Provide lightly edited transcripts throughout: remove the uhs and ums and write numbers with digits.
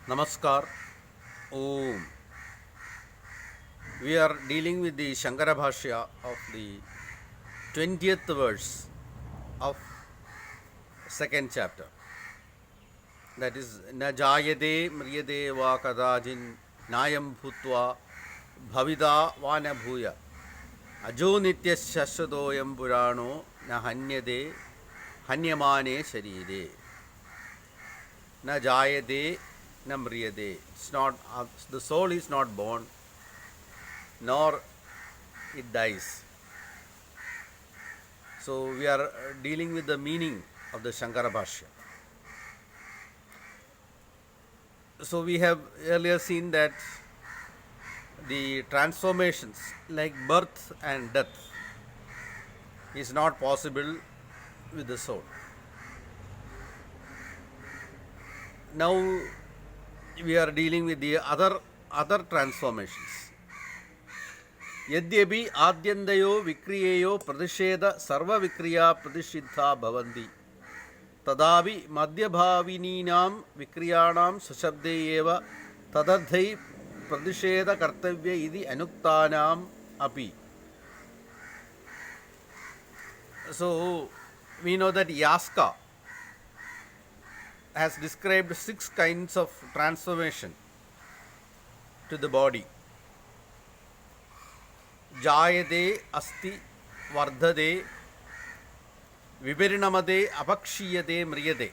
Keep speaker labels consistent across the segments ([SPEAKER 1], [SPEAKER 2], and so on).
[SPEAKER 1] Namaskar. Om. We are dealing with the Shankara Bhashya of the 20th verse of second chapter. That is, Na jayade mriyade va kadajin nayam bhutva bhavida va na bhuya ajo nitya shashvadoyam purano na hanyade hanyamane sharire. Na jayade na mriyade. It's not, the soul is not born nor it dies. So we are dealing with the meaning of the Shankara Bhashya. So we have earlier seen that the transformations like birth and death is not possible with the soul. Now we are dealing with the other transformations. यद्यपि आद्यन्तयो विक्रिययो प्रतिषेध सर्वविक्रिया प्रतिषिद्धा भवन्ति तदापि मध्यभाविनीनां विक्रियाणां सशब्दे एव तदर्थै प्रतिषेधकर्तव्य इति अनुक्तानाम् अपि. So we know that Yaska has described 6 kinds of transformation to the body. Jayade asti vardhade viparinamade apakshiyade mriyade.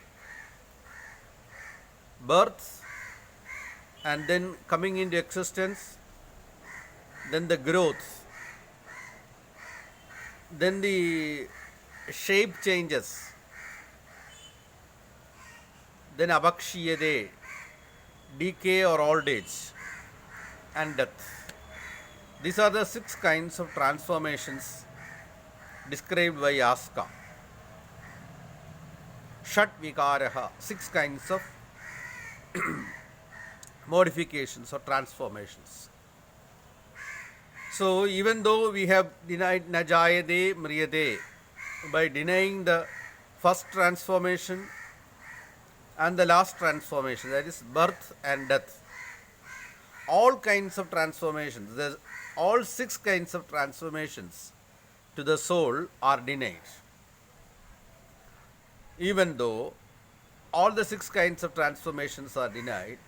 [SPEAKER 1] Birth and then coming into existence, then the growth, then the shape changes, then apakshiyade, decay or old age, and death. These are the 6 kinds of transformations described by Yaska. Shat Vikaraha, 6 kinds of modifications or transformations. So even though we have denied Najayade Mriyade by denying the first transformation and the last transformation, that is birth and death, all kinds of transformations, all 6 kinds of transformations to the soul are denied. Even though all the 6 kinds of transformations are denied,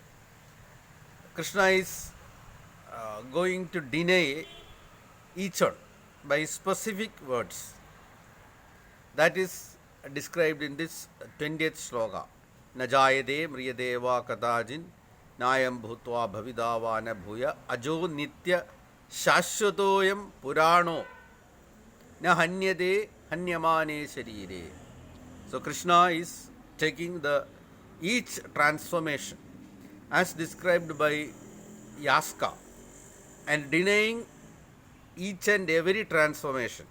[SPEAKER 1] Krishna is going to deny each one by specific words. That is described in this 20th sloka. Najayade mriyade va kadajin nayam bhutva bhavidava na bhuya ajo nitya shashvatoyam purano na hanyade hanyamane sharire. So Krishna is taking each transformation as described by Yaska and denying each and every transformation.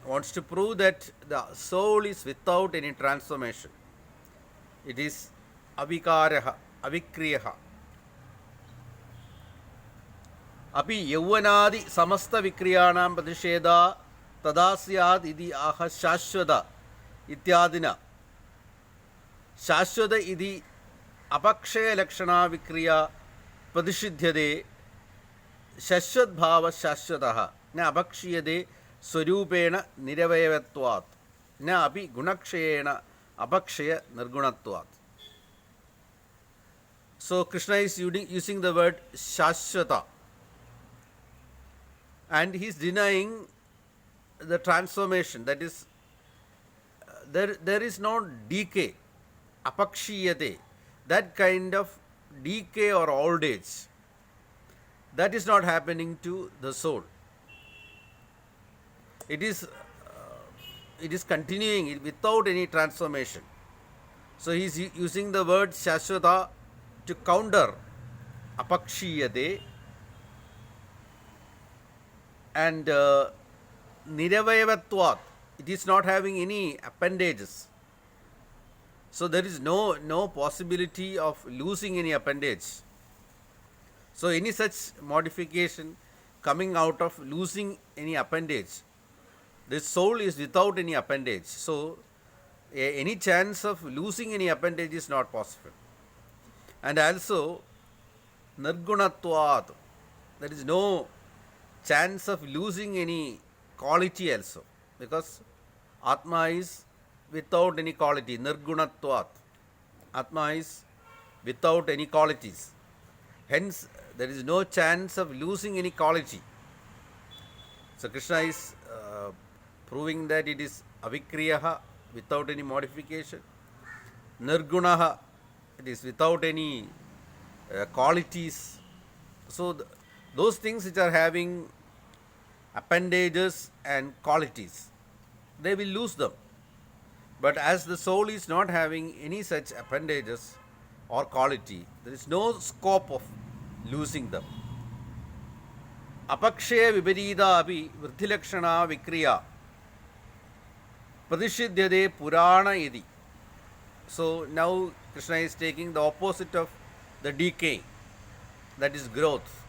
[SPEAKER 1] Wants to prove that the soul is without any transformation. It is avikaraha, avikriyaha. अपि यौवनादि समस्त विक्रियाणां प्रतिषेधा तदा स्यात् इति आह शाश्वत इत्यादिना. शाश्वत इति अपक्षयलक्षणा विक्रिया प्रतिषिध्यते. शश्वद्भावः शाश्वतः न अपक्षीयते स्वरूपेण निरवयवत्वात् न अपि गुणक्षयेण अपक्षय निर्गुणत्वात्. So Krishna is using the word shashvata, and he is denying the transformation, that is there is no decay, apakshiyate, that kind of decay or old age, that is not happening to the soul. It is continuing without any transformation. So he is using the word shashvata to counter apakshiyate and niravayavatvat. It is not having any appendages. So there is no possibility of losing any appendage. So any such modification coming out of losing any appendage, the soul is without any appendage. So any chance of losing any appendage is not possible. And also nirgunatvat, there is no chance of losing any quality also, because Atma is without any quality, nirgunatvat. Atma is without any qualities. Hence, there is no chance of losing any quality. So, Krishna is proving that it is avikriyaha, without any modification. Nirgunaha, it is without any qualities. So, those things which are having appendages and qualities, they will lose them. But as the soul is not having any such appendages or quality, there is no scope of losing them. Apakshaya viparita api vrittilakshana vikriya pradishidyade purana iti. So now Krishna is taking the opposite of the decay, that is growth.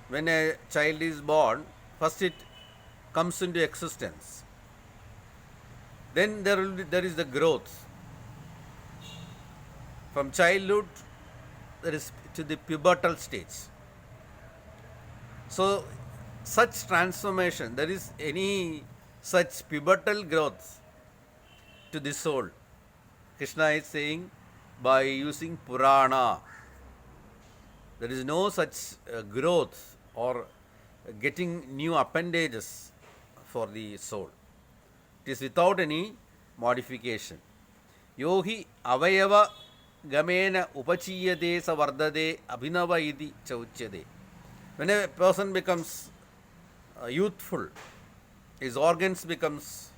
[SPEAKER 1] When a child is born, first it comes into existence. Then there is the growth. From childhood, there is to the pubertal stage. So, such transformation, there is any such pubertal growth to the soul. Krishna is saying by using Purana, there is no such growth or getting new appendages for the soul. It is without any modification. Yohi avayava gamena upachiyade savardade abhinava iti chauchyade. When a person becomes youthful, his organs becomes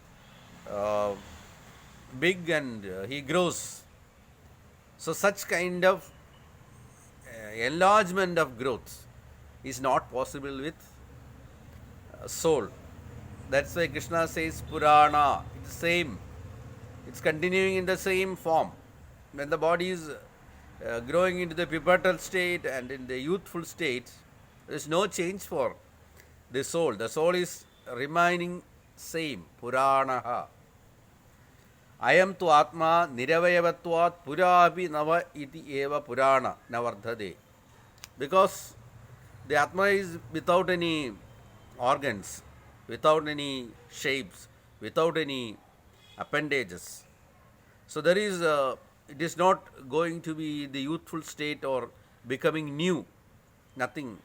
[SPEAKER 1] big and he grows. So such kind of enlargement of growth is not possible with soul. That's why Krishna says Purana. It's the same. It's continuing in the same form. When the body is growing into the pubertal state and in the youthful state, there is no change for the soul. The soul is remaining same. Puranaha. Ayam tu atma niravayavatvat purapi nava iti eva purana navardhade. Because the atma is without any organs, without any shapes, without any appendages. So there is it is not going to be the youthful state or becoming new, nothing,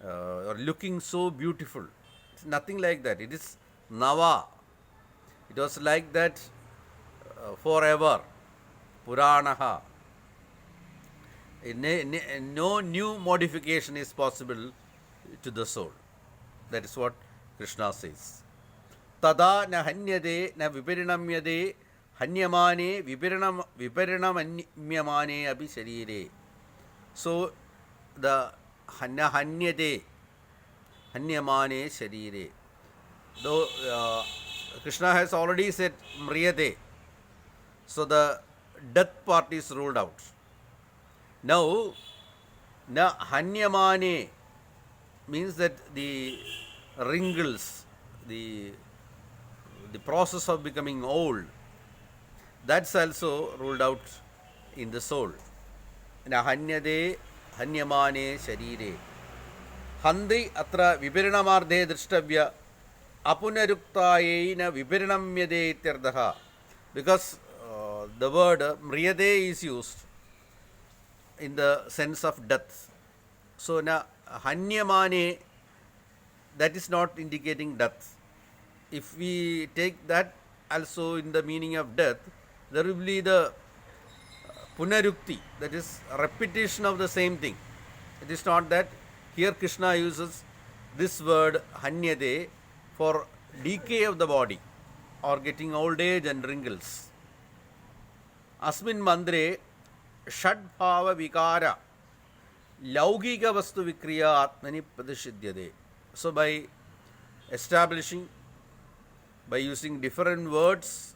[SPEAKER 1] or looking so beautiful. It's nothing like that. It is Nava. It was like that forever. Puranaha. No new modification is possible to the soul. That is what Krishna says. Tada na hanyade na viparinamyade hanyamane viparinamanyamane abhi sharire. So the hanyade hanyamane sharire. Though Krishna has already said mriyade, so the death part is ruled out. Now, na hanyamane means that the wrinkles, the process of becoming old, that's also ruled out in the soul. Na hanyade hanyamane sharire. Handi atra vipirinamarde drishtabhya apunaruktayeina vipirinamyade ityarthaha. Because the word mriyade is used in the sense of death. So, na hanyamane, that is not indicating death. If we take that also in the meaning of death, there will be the punarukti, that is repetition of the same thing. It is not that. Here Krishna uses this word hanyade for decay of the body or getting old age and wrinkles. Asmin mandre shadbhava vikara laugika vastu vikriya atmani pradishidyade. So by establishing, by using different words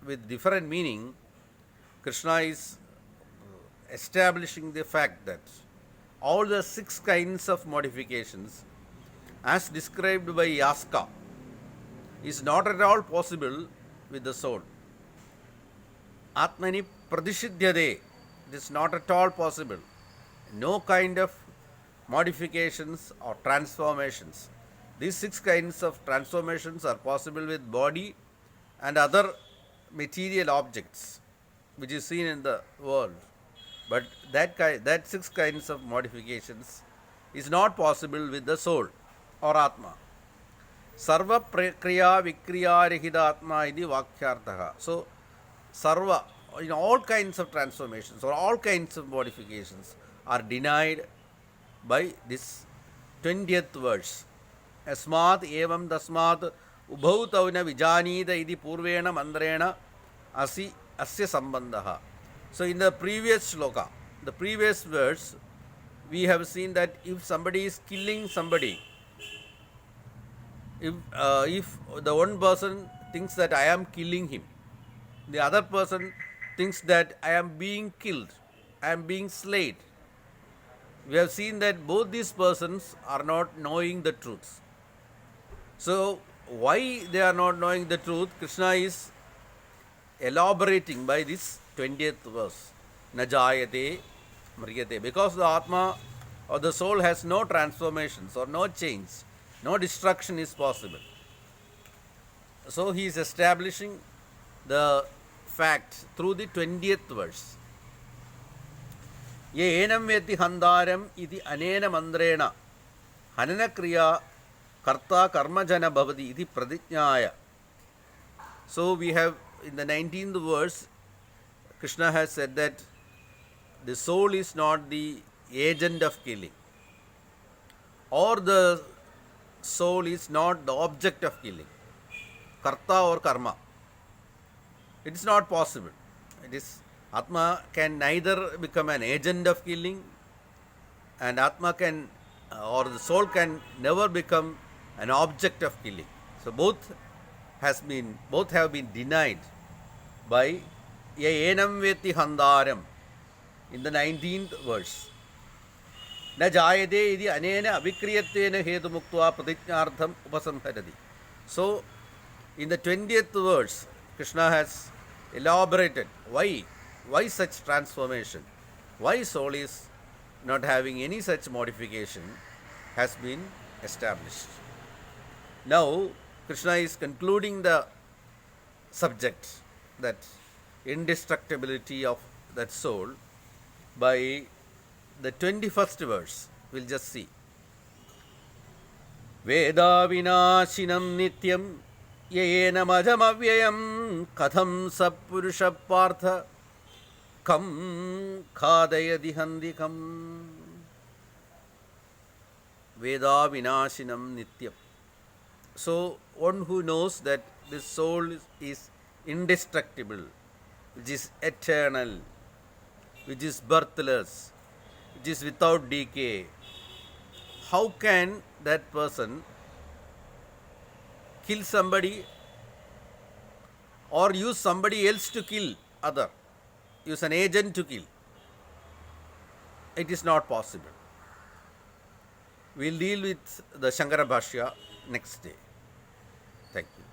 [SPEAKER 1] with different meaning, Krishna is establishing the fact that all the 6 kinds of modifications as described by Yaska is not at all possible with the soul. Atmani pradishidyade, It is not at all possible. No kind of modifications or transformations. These six kinds of transformations are possible with body and other material objects which is seen in the world. But that six kinds of modifications is not possible with the soul or Atma. Sarva kriya vikriya rehida Atma iti vakyartha. So, sarva, in all kinds of transformations or all kinds of modifications are denied by this 20th verse. Asmat evam tasmat ubhau tavna vijanita iti purvena mandrena asi asya sambandha. So in the previous shloka, the previous verse, we have seen that if somebody is killing somebody, if the one person thinks that I am killing him, the other person thinks that I am being killed, I am being slain. We have seen that both these persons are not knowing the truth. So, why they are not knowing the truth? Krishna is elaborating by this 20th verse. Najayate mriyate. Because the Atma or the soul has no transformations or no change, no destruction is possible. So, he is establishing the fact through the 20th verse. Ye enam veti handaram iti anena mandrena hanana kriya karta karmajana bhavati iti pradijnaya. So we have in the 19th verse, Krishna has said that the soul is not the agent of killing, or the soul is not the object of killing, karta or karma. It is not possible. It is Atma can neither become an agent of killing, and Atma can or the soul can never become an object of killing. So both have been denied by ye enam veti handaram in the 19th verse. Na jayade iti anena avikriyatena hetu muktva pratijnartham upasamharati. So in the 20th verse, Krishna has elaborated why such transformation, why soul is not having any such modification has been established. Now Krishna is concluding the subject, that indestructibility of that soul, by the 21st verse. We'll just see. Veda vinashinam nityam yena majam avyayam katham sapurusha partha kam khadayadi handikam. Veda vinashinam nityam. So one who knows that this soul is indestructible, which is eternal, which is birthless, which is without decay, how can that person kill somebody or use somebody else to kill other, use an agent to kill? It is not possible. We will deal with the Shankara Bhashya next day. Thank you.